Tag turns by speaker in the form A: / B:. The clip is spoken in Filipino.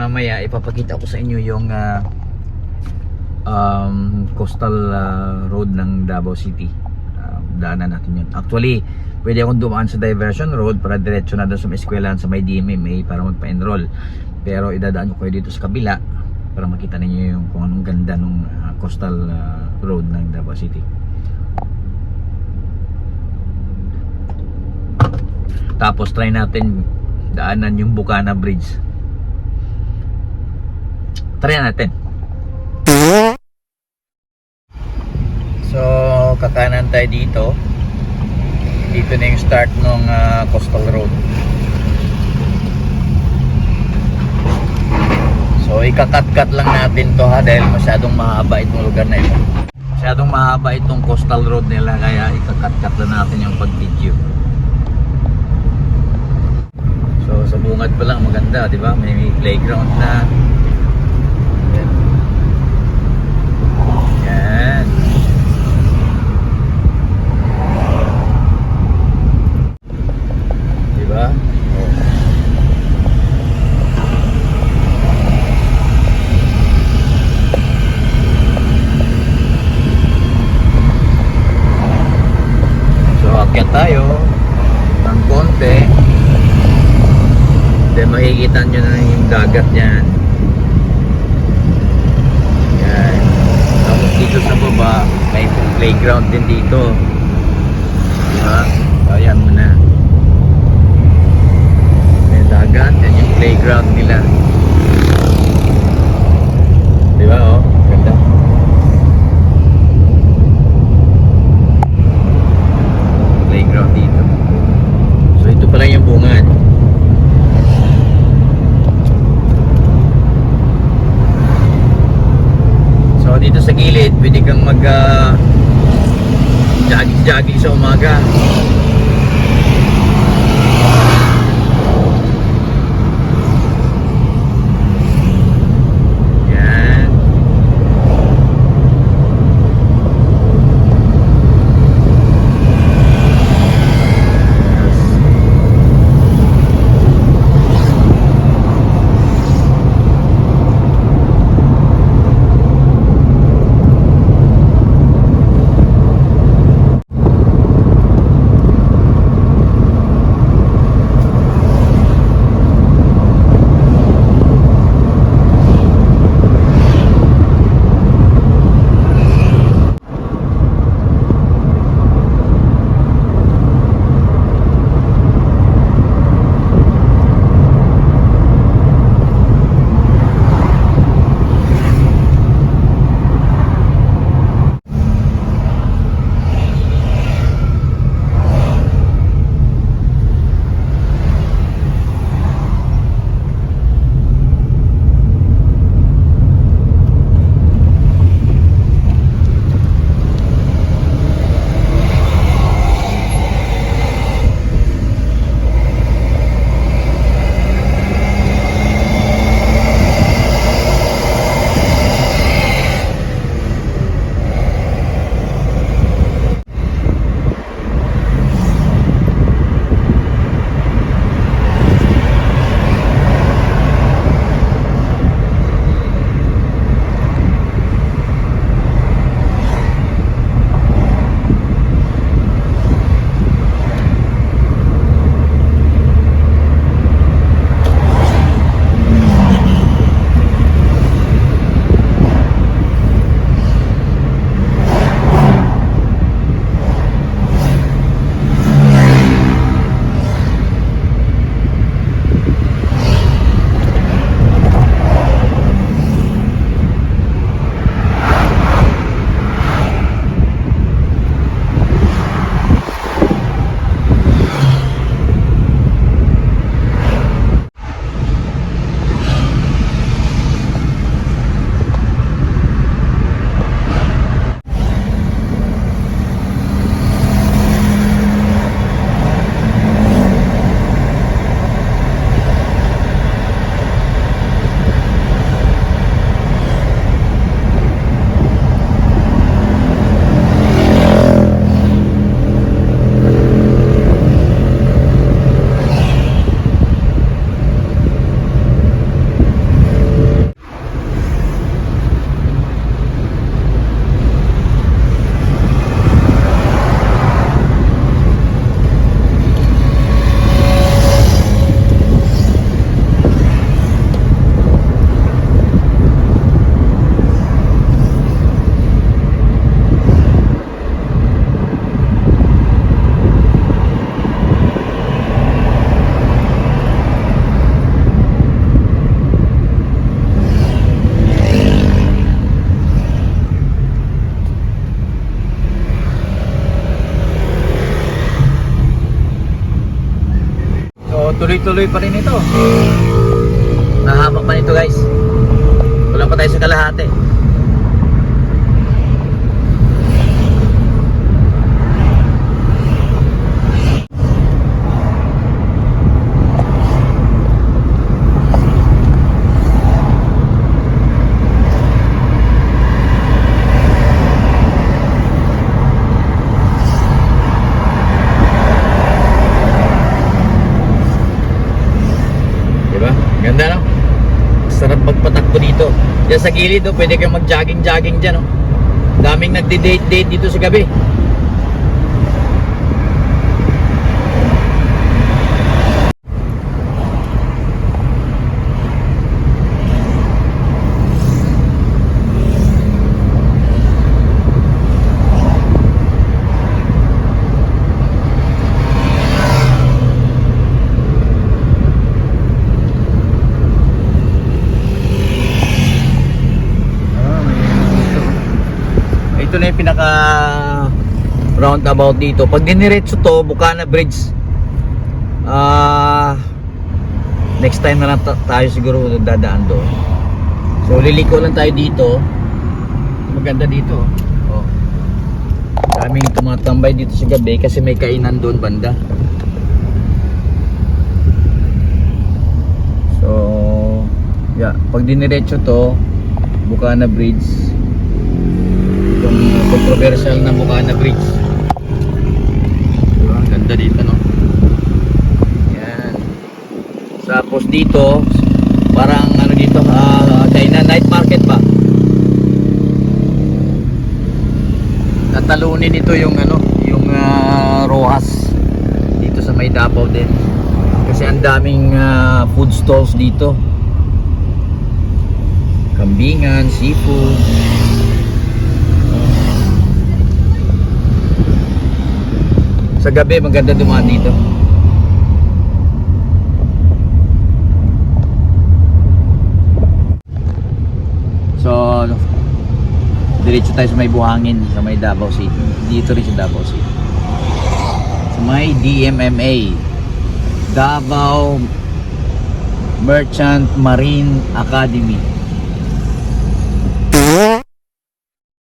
A: mamaya ipapakita ko sa inyo yung coastal road ng Davao City. Daanan natin yun. Actually, pwede akong dumaan sa diversion road para diretso na doon sa eskwelahan sa may DMMA para magpa-enroll. Pero idadaan ko kayo dito sa kabila para makita ninyo yung kung anong ganda ng coastal road ng Davao City. Tapos try natin daanan yung Bukana Bridge. Try natin. So kakanan tayo dito. Dito na yung start ng coastal road. So ikakat-kat lang natin to ha, dahil masyadong mahaba itong lugar na ito. Masyadong mahaba itong coastal road nila, kaya ikakat-kat lang natin yung pag-video. So sa bungad pa lang maganda, di ba? May playground na. Yan. Yan. Di ba? Oh. So akyat tayo ng konti. Then makikita nyo na yung dagat yan. Yan. Tapos dito sa baba may playground din dito, diba? Ayan mo na. May dagat. Yan yung playground nila, diba? Oh, ganda. Playground dito. So ito pala yung bungad. So dito sa gilid pwede kang mag jogging sa umaga. Yan. tuloy-tuloy pa rin ito. Nahaba pa nito guys. Wala pa tayo sa kalahati. Diba? Ganda no? Sarap magpatakbo dito. Diyan sa gilid, oh, pwede kayong mag-jogging-jogging dyan. Oh. Daming nagdi-date-date dito sa gabi. Ito na yung pinaka roundabout dito. Pag diniretso to, Bukana Bridge, next time na lang tayo siguro dadaan doon. So liliko lang tayo dito. Maganda dito. Oh. Daming tumatambay dito sa gabi kasi may kainan doon banda. So yeah, pag diniretso to, Bukana Bridge, itong controversial na Bukana Bridge. Diba? Ganda dito no. Yan. Tapos dito parang ano dito, China night market ba? Tatalunin ito yung ano, yung Rojas dito sa may Davao din. Kasi ang daming food stalls dito. Kambingan, seafood. Sa gabi maganda dumaan dito. So diretso tayo sa may Buhangin, sa may Davao City. Dito rin sa Davao City. Sa may DMMA, Davao Merchant Marine Academy.